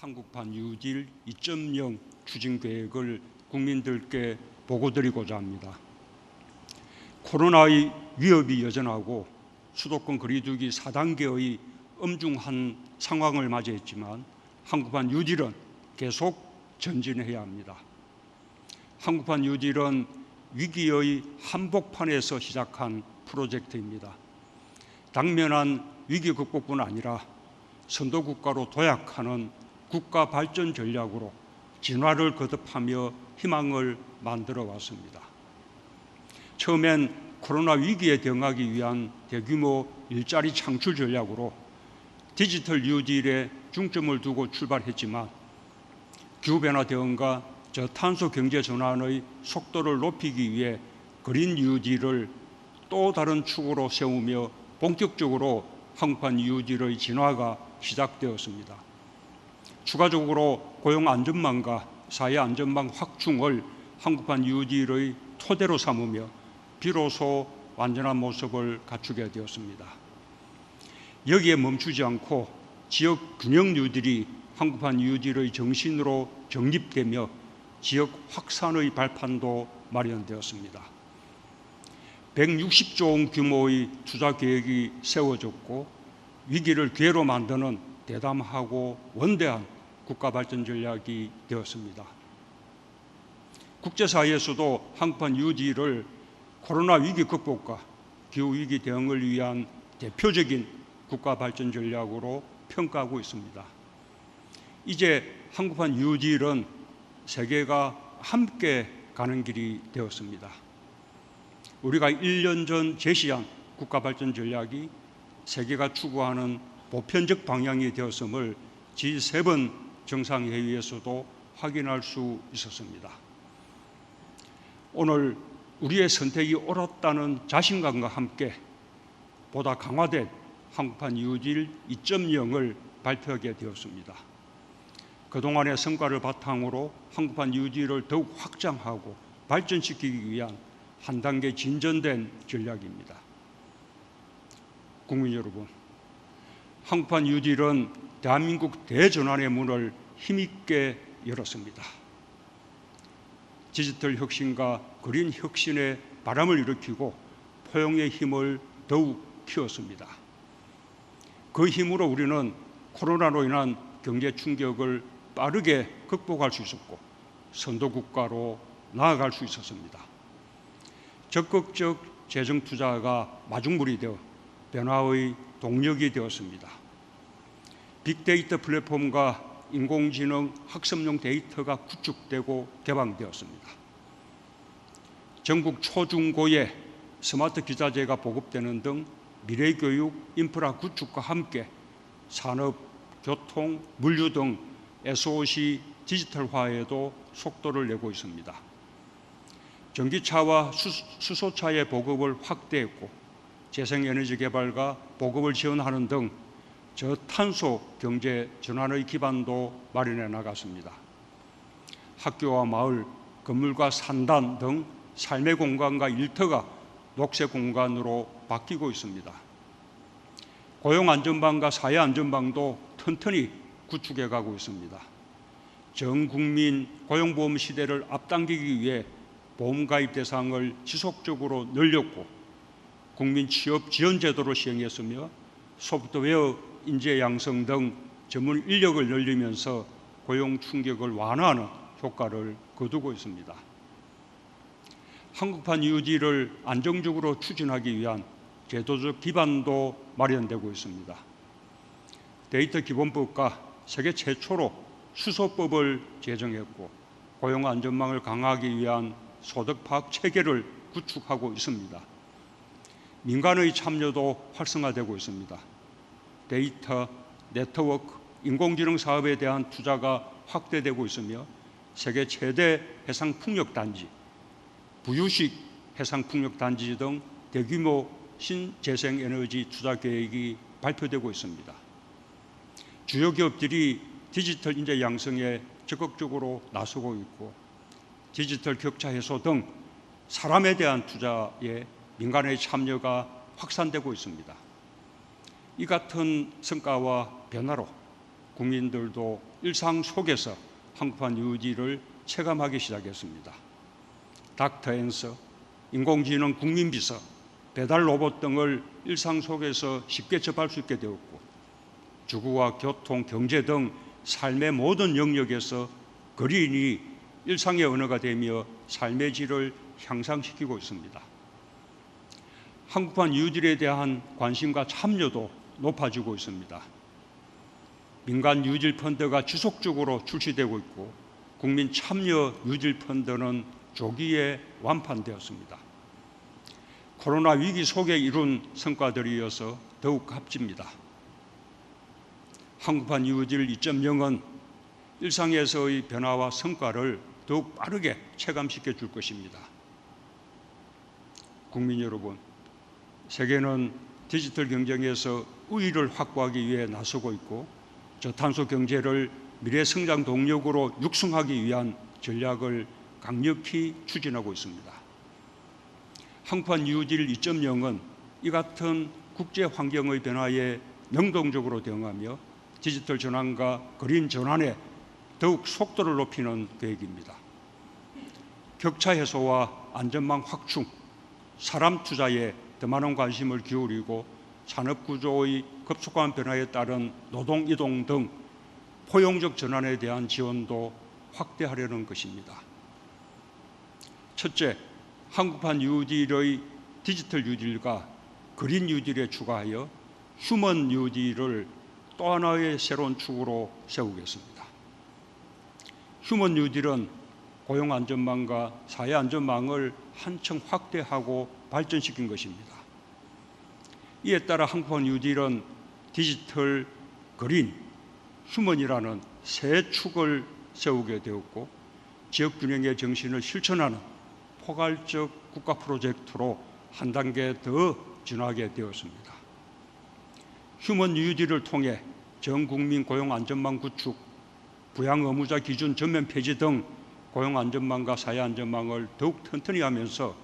한국판 뉴딜 2.0 추진 계획을 국민들께 보고드리고자 합니다. 코로나의 위협이 여전하고 수도권 거리두기 4단계의 엄중한 상황을 맞이했지만 한국판 뉴딜은 계속 전진해야 합니다. 한국판 뉴딜은 위기의 한복판에서 시작한 프로젝트입니다. 당면한 위기 극복뿐 아니라 선도국가로 도약하는 국가 발전 전략으로 진화를 거듭하며 희망을 만들어 왔습니다. 처음엔 코로나 위기에 대응하기 위한 대규모 일자리 창출 전략으로 디지털 뉴딜에 중점을 두고 출발했지만 기후변화 대응과 저탄소 경제 전환의 속도를 높이기 위해 그린 뉴딜을 또 다른 축으로 세우며 본격적으로 한국판 뉴딜의 진화가 시작되었습니다. 추가적으로 고용 안전망과 사회 안전망 확충을 한국판 뉴딜의 토대로 삼으며 비로소 완전한 모습을 갖추게 되었습니다. 여기에 멈추지 않고 지역 균형 뉴딜이 한국판 뉴딜의 정신으로 정립되며 지역 확산의 발판도 마련되었습니다. 160조 원 규모의 투자 계획이 세워졌고 위기를 기회로 만드는 대담하고 원대한 국가 발전 전략이 되었습니다. 국제사회에서도 한국판 뉴딜을 코로나 위기 극복과 기후위기 대응을 위한 대표적인 국가 발전 전략으로 평가하고 있습니다. 이제 한국판 뉴딜은 세계가 함께 가는 길이 되었습니다. 우리가 1년 전 제시한 국가 발전 전략이 세계가 추구하는 보편적 방향이 되었음을 G7 정상회의에서도 확인할 수 있었습니다. 오늘 우리의 선택이 옳았다는 자신감과 함께 보다 강화된 한국판 뉴딜 2.0을 발표하게 되었습니다. 그동안의 성과를 바탕으로 한국판 뉴딜을 더욱 확장하고 발전시키기 위한 한 단계 진전된 전략입니다. 국민 여러분, 한국판 뉴딜은 대한민국 대전환의 문을 힘있게 열었습니다. 디지털 혁신과 그린 혁신의 바람을 일으키고 포용의 힘을 더욱 키웠습니다. 그 힘으로 우리는 코로나로 인한 경제 충격을 빠르게 극복할 수 있었고 선도국가로 나아갈 수 있었습니다. 적극적 재정 투자가 마중물이 되어 변화의 동력이 되었습니다. 빅데이터 플랫폼과 인공지능 학습용 데이터가 구축되고 개방되었습니다. 전국 초중고에 스마트 기자재가 보급되는 등 미래교육 인프라 구축과 함께 산업, 교통, 물류 등 SOC 디지털화에도 속도를 내고 있습니다. 전기차와 수소차의 보급을 확대했고 재생에너지 개발과 보급을 지원하는 등 저탄소 경제 전환의 기반도 마련해 나갔습니다. 학교와 마을, 건물과 산단 등 삶의 공간과 일터가 녹색 공간으로 바뀌고 있습니다. 고용 안전망과 사회 안전망도 튼튼히 구축해 가고 있습니다. 전 국민 고용보험 시대를 앞당기기 위해 보험 가입 대상을 지속적으로 늘렸고 국민 취업 지원 제도를 시행했으며 소프트웨어 인재 양성 등 전문 인력을 늘리면서 고용 충격을 완화하는 효과를 거두고 있습니다. 한국판 뉴딜을 안정적으로 추진하기 위한 제도적 기반도 마련되고 있습니다. 데이터 기본법과 세계 최초로 수소법을 제정했고 고용 안전망을 강화하기 위한 소득 파악 체계를 구축하고 있습니다. 민간의 참여도 활성화되고 있습니다. 데이터, 네트워크, 인공지능 사업에 대한 투자가 확대되고 있으며 세계 최대 해상풍력단지, 부유식 해상풍력단지 등 대규모 신재생에너지 투자 계획이 발표되고 있습니다. 주요 기업들이 디지털 인재 양성에 적극적으로 나서고 있고 디지털 격차 해소 등 사람에 대한 투자에 민간의 참여가 확산되고 있습니다. 이 같은 성과와 변화로 국민들도 일상 속에서 한국판 유지를 체감하기 시작했습니다. 닥터 앤서, 인공지능 국민비서, 배달 로봇 등을 일상 속에서 쉽게 접할 수 있게 되었고, 주거와 교통, 경제 등 삶의 모든 영역에서 그린이 일상의 언어가 되며 삶의 질을 향상시키고 있습니다. 한국판 뉴딜에 대한 관심과 참여도 높아지고 있습니다. 민간 뉴딜 펀드가 지속적으로 출시되고 있고, 국민 참여 뉴딜 펀드는 조기에 완판되었습니다. 코로나 위기 속에 이룬 성과들이어서 더욱 값집니다. 한국판 뉴딜 2.0은 일상에서의 변화와 성과를 더욱 빠르게 체감시켜 줄 것입니다. 국민 여러분, 세계는 디지털 경쟁에서 우위를 확보하기 위해 나서고 있고, 저탄소 경제를 미래 성장 동력으로 육성하기 위한 전략을 강력히 추진하고 있습니다. 한국판 뉴딜 2.0은 이 같은 국제 환경의 변화에 능동적으로 대응하며 디지털 전환과 그린 전환에 더욱 속도를 높이는 계획입니다. 격차 해소와 안전망 확충, 사람 투자에 더 많은 관심을 기울이고 산업 구조의 급속한 변화에 따른 노동 이동 등 포용적 전환에 대한 지원도 확대하려는 것입니다. 첫째, 한국판 뉴딜의 디지털 뉴딜과 그린 뉴딜에 추가하여 휴먼 뉴딜을 또 하나의 새로운 축으로 세우겠습니다. 휴먼 뉴딜은 고용 안전망과 사회 안전망을 한층 확대하고 발전시킨 것입니다. 이에 따라 한국판 뉴딜은 디지털, 그린, 휴먼이라는 세 축을 세우게 되었고, 지역 균형의 정신을 실천하는 포괄적 국가 프로젝트로 한 단계 더 진화하게 되었습니다. 휴먼 뉴딜을 통해 전 국민 고용 안전망 구축, 부양 의무자 기준 전면 폐지 등 고용 안전망과 사회 안전망을 더욱 튼튼히 하면서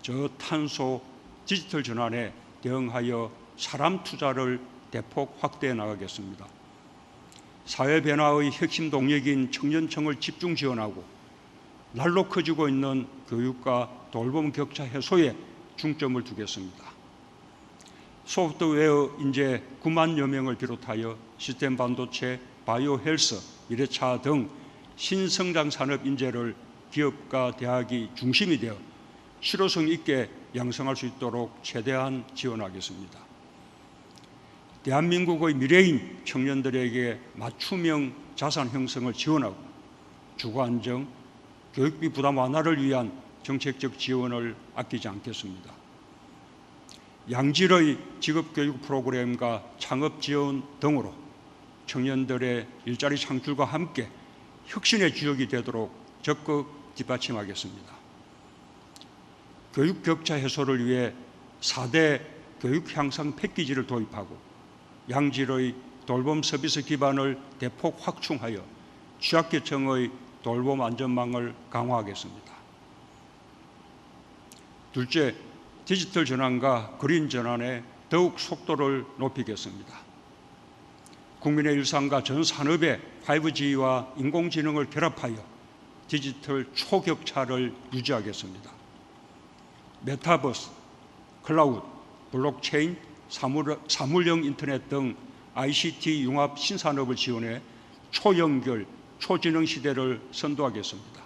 저탄소 디지털 전환에 대응하여 사람 투자를 대폭 확대해 나가겠습니다. 사회 변화의 핵심 동력인 청년층을 집중 지원하고 날로 커지고 있는 교육과 돌봄 격차 해소에 중점을 두겠습니다. 소프트웨어 인재 9만여 명을 비롯하여 시스템 반도체, 바이오 헬스, 미래차 등 신성장 산업 인재를 기업과 대학이 중심이 되어 실효성 있게 양성할 수 있도록 최대한 지원하겠습니다. 대한민국의 미래인 청년들에게 맞춤형 자산 형성을 지원하고 주거 안정, 교육비 부담 완화를 위한 정책적 지원을 아끼지 않겠습니다. 양질의 직업교육 프로그램과 창업 지원 등으로 청년들의 일자리 창출과 함께 혁신의 주역이 되도록 적극 뒷받침하겠습니다. 교육 격차 해소를 위해 4대 교육 향상 패키지를 도입하고 양질의 돌봄 서비스 기반을 대폭 확충하여 취약계층의 돌봄 안전망을 강화하겠습니다. 둘째, 디지털 전환과 그린 전환에 더욱 속도를 높이겠습니다. 국민의 일상과 전 산업의 5G와 인공지능을 결합하여 디지털 초격차를 유지하겠습니다. 메타버스, 클라우드, 블록체인, 사물형 인터넷 등 ICT 융합 신산업을 지원해 초연결, 초지능 시대를 선도하겠습니다.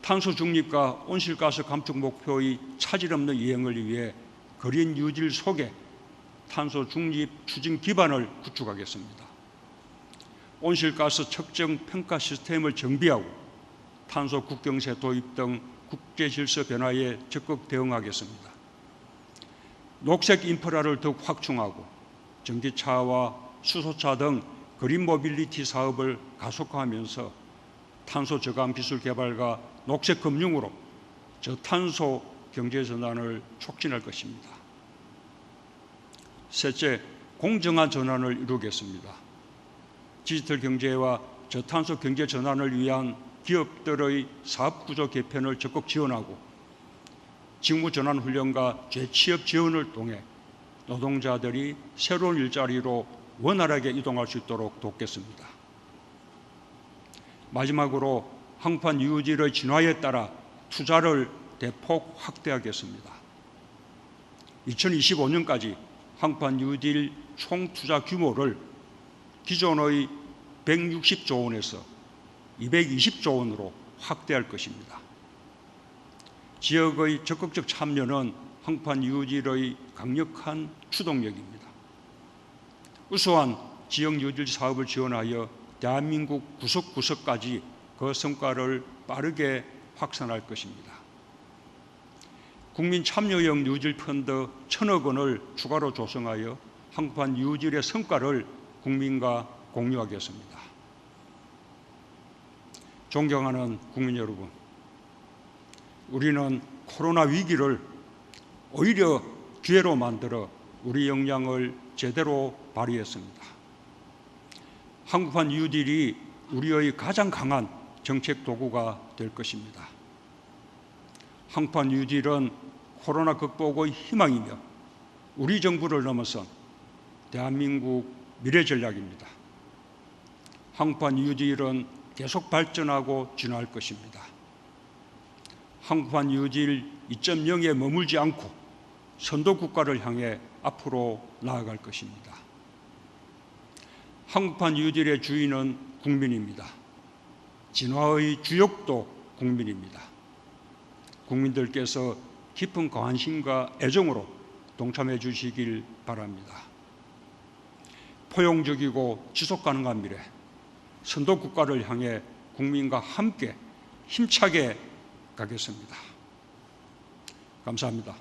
탄소 중립과 온실가스 감축 목표의 차질 없는 이행을 위해 그린 뉴딜 속에 탄소 중립 추진 기반을 구축하겠습니다. 온실가스 측정 평가 시스템을 정비하고 탄소 국경세 도입 등 국제 질서 변화에 적극 대응하겠습니다. 녹색 인프라를 더욱 확충하고 전기차와 수소차 등 그린 모빌리티 사업을 가속화하면서 탄소 저감 기술 개발과 녹색 금융으로 저탄소 경제 전환을 촉진할 것입니다. 셋째, 공정한 전환을 이루겠습니다. 디지털 경제와 저탄소 경제 전환을 위한 기업들의 사업 구조 개편을 적극 지원하고 직무 전환 훈련과 재취업 지원을 통해 노동자들이 새로운 일자리로 원활하게 이동할 수 있도록 돕겠습니다. 마지막으로 항판 유질의 진화에 따라 투자를 대폭 확대하겠습니다. 2025년까지 항판 유질 총 투자 규모를 기존의 160조 원에서 220조 원으로 확대할 것입니다. 지역의 적극적 참여는 항판 유질의 강력한 추동력입니다. 우수한 지역 유질 사업을 지원하여 대한민국 구석구석까지 그 성과를 빠르게 확산할 것입니다. 국민 참여형 유질 펀드 1,000억 원을 추가로 조성하여 항판 유질의 성과를 국민과 공유하겠습니다. 존경하는 국민 여러분, 우리는 코로나 위기를 오히려 기회로 만들어 우리 역량을 제대로 발휘했습니다. 항판 뉴딜이 우리의 가장 강한 정책 도구가 될 것입니다. 항판 뉴딜은 코로나 극복의 희망이며 우리 정부를 넘어선 대한민국 미래 전략입니다. 항판 뉴딜은 계속 발전하고 진화할 것입니다. 항판 뉴딜 2.0에 머물지 않고 선도 국가를 향해 앞으로 나아갈 것입니다. 항판 뉴딜의 주인은 국민입니다. 진화의 주역도 국민입니다. 국민들께서 깊은 관심과 애정으로 동참해 주시길 바랍니다. 포용적이고 지속가능한 미래, 선도 국가를 향해 국민과 함께 힘차게 가겠습니다. 감사합니다.